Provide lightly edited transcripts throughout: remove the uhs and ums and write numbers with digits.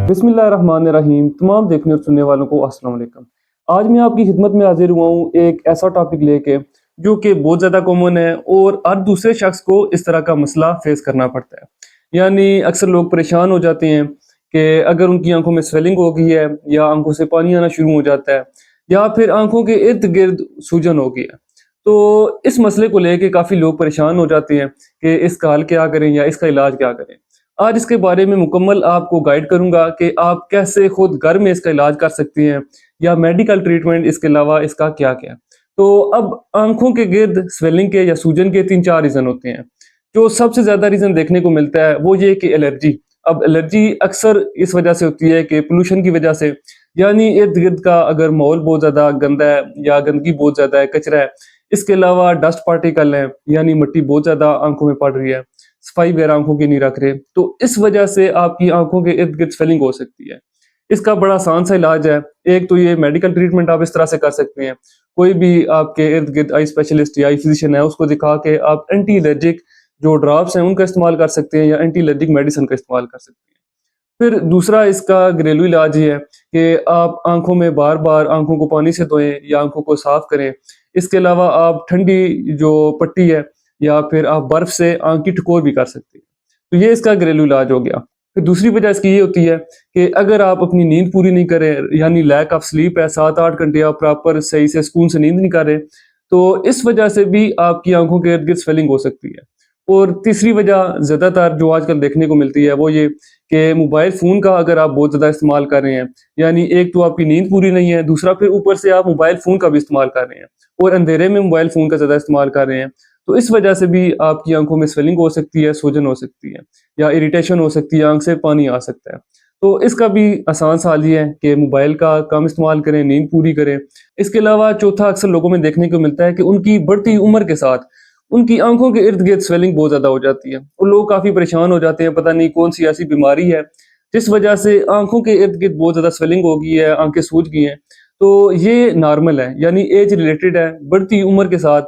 बिस्मिल्लाहिर्रहमानिर्रहीम। तमाम देखने और सुनने वालों को अस्सलाम वालेकुम। आज मैं आपकी खिदमत में हाजिर हुआ हूँ एक ऐसा टॉपिक लेके जो कि बहुत ज़्यादा कॉमन है और हर दूसरे शख्स को इस तरह का मसला फेस करना पड़ता है। यानी अक्सर लोग परेशान हो जाते हैं कि अगर उनकी आंखों में स्वेलिंग हो गई है या आंखों से पानी आना शुरू हो जाता है या फिर आंखों के इर्द गिर्द सूजन हो गई है। तो इस मसले को लेके काफ़ी लोग परेशान हो जाते हैं कि इसका हल क्या करें या इसका इलाज क्या करें। आज इसके बारे में मुकम्मल आपको गाइड करूंगा कि आप कैसे खुद घर में इसका इलाज कर सकती हैं या मेडिकल ट्रीटमेंट इसके अलावा इसका क्या क्या। तो अब आंखों के गिर्द स्वेलिंग के या सूजन के 3-4 रीज़न होते हैं। जो सबसे ज़्यादा रीज़न देखने को मिलता है वो ये कि एलर्जी। अब एलर्जी अक्सर इस वजह से होती है कि पोल्यूशन की वजह से, यानी इर्द गिर्द का अगर माहौल बहुत ज़्यादा गंदा है या गंदगी बहुत ज़्यादा है, कचरा है, इसके अलावा डस्ट पार्टिकल है, यानी मिट्टी बहुत ज़्यादा आंखों में पड़ रही है, सफाई वगैरह आंखों की नहीं रख रहे, तो इस वजह से आपकी आंखों के इर्द गिर्द स्वेलिंग हो सकती है। इसका बड़ा आसान सा इलाज है। एक तो ये मेडिकल ट्रीटमेंट आप इस तरह से कर सकते हैं। कोई भी आपके इर्द गिर्द आई स्पेशलिस्ट या आई फिजिशियन है उसको दिखा के आप एंटी एलर्जिक जो ड्रॉप्स हैं उनका इस्तेमाल कर सकते हैं या एंटी एलर्जिक मेडिसिन का इस्तेमाल कर सकते हैं। फिर दूसरा इसका घरेलू इलाज ये है कि आप आंखों में बार बार आंखों को पानी से धोएं या आंखों को साफ करें। इसके अलावा आप ठंडी जो पट्टी है या फिर आप बर्फ से आंख की ठिकोर भी कर सकते हैं। तो ये इसका घरेलू इलाज हो गया। फिर दूसरी वजह इसकी ये होती है कि अगर आप अपनी नींद पूरी नहीं करें, यानी लैक ऑफ स्लीप है, 7-8 घंटे आप प्रॉपर सही से सुकून से नींद नहीं कर रहे, तो इस वजह से भी आपकी आंखों के इर्द गिर्द स्वेलिंग हो सकती है। और तीसरी वजह ज़्यादातर जो आजकल देखने को मिलती है वो ये कि मोबाइल फ़ोन का अगर आप बहुत ज़्यादा इस्तेमाल कर रहे हैं, यानी एक तो आपकी नींद पूरी नहीं है, दूसरा फिर ऊपर से आप मोबाइल फ़ोन का भी इस्तेमाल कर रहे हैं और अंधेरे में मोबाइल फ़ोन का ज़्यादा इस्तेमाल कर रहे हैं, तो इस वजह से भी आपकी आंखों में स्वेलिंग हो सकती है, सूजन हो सकती है या इरिटेशन हो सकती है, आंख से पानी आ सकता है। तो इसका भी आसान सा हल ये है कि मोबाइल का कम इस्तेमाल करें, नींद पूरी करें। इसके अलावा चौथा अक्सर लोगों में देखने को मिलता है कि उनकी बढ़ती उम्र के साथ उनकी आंखों के इर्द गिर्द स्वेलिंग बहुत ज़्यादा हो जाती है और लोग काफ़ी परेशान हो जाते हैं, पता नहीं कौन सी ऐसी बीमारी है जिस वजह से आंखों के इर्द गिर्द बहुत ज़्यादा स्वेलिंग हो गई है, आंखें सूज गई हैं। तो ये नॉर्मल है, यानी एज रिलेटेड है। बढ़ती उम्र के साथ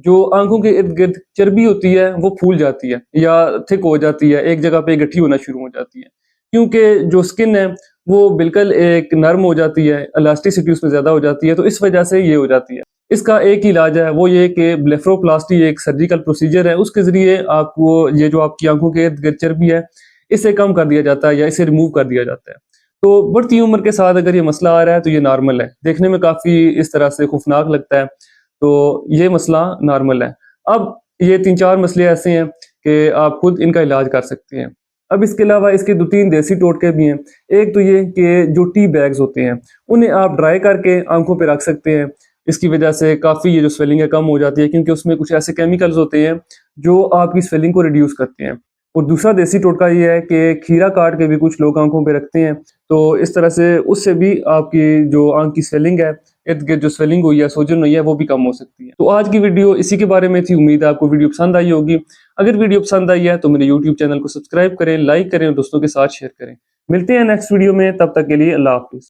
जो आंखों के इर्द गिर्द चर्बी होती है वो फूल जाती है या थिक हो जाती है, एक जगह पे गठी होना शुरू हो जाती है, क्योंकि जो स्किन है वो बिल्कुल एक नर्म हो जाती है, इलास्टिसिटी उसमें ज़्यादा हो जाती है, तो इस वजह से ये हो जाती है। इसका एक ही इलाज है, वो ये कि ब्लेफरोप्लास्टी एक सर्जिकल प्रोसीजर है, उसके ज़रिए आपको ये जो आपकी आंखों के इर्द गिर्द चर्बी है, इसे कम कर दिया जाता है या इसे रिमूव कर दिया जाता है। तो बढ़ती उम्र के साथ अगर ये मसला आ रहा है तो ये नॉर्मल है, देखने में काफ़ी इस तरह से खौफनाक लगता है, तो ये मसला नॉर्मल है। अब ये 3-4 मसले ऐसे हैं कि आप खुद इनका इलाज कर सकते हैं। अब इसके अलावा इसके 2-3 देसी टोटके भी हैं। एक तो ये कि जो टी बैग्स होते हैं, उन्हें आप ड्राई करके आँखों पे रख सकते हैं। इसकी वजह से काफ़ी ये जो स्वेलिंग है कम हो जाती है, क्योंकि उसमें कुछ ऐसे केमिकल्स होते हैं जो आपकी स्वेलिंग को रिड्यूस करते हैं। और दूसरा देसी टोटका ये है कि खीरा काट के भी कुछ लोग आँखों पे रखते हैं, तो इस तरह से उससे भी आपकी जो आँख की स्वेलिंग है, इर्द-गिर्द जो स्वेलिंग हुई है, सूजन हुई है, वो भी कम हो सकती है। तो आज की वीडियो इसी के बारे में थी, उम्मीद है आपको वीडियो पसंद आई होगी। अगर वीडियो पसंद आई है तो मेरे यूट्यूब चैनल को सब्सक्राइब करें, लाइक करें और दोस्तों के साथ शेयर करें। मिलते हैं नेक्स्ट वीडियो में, तब तक के लिए अल्लाह हाफ़िज़।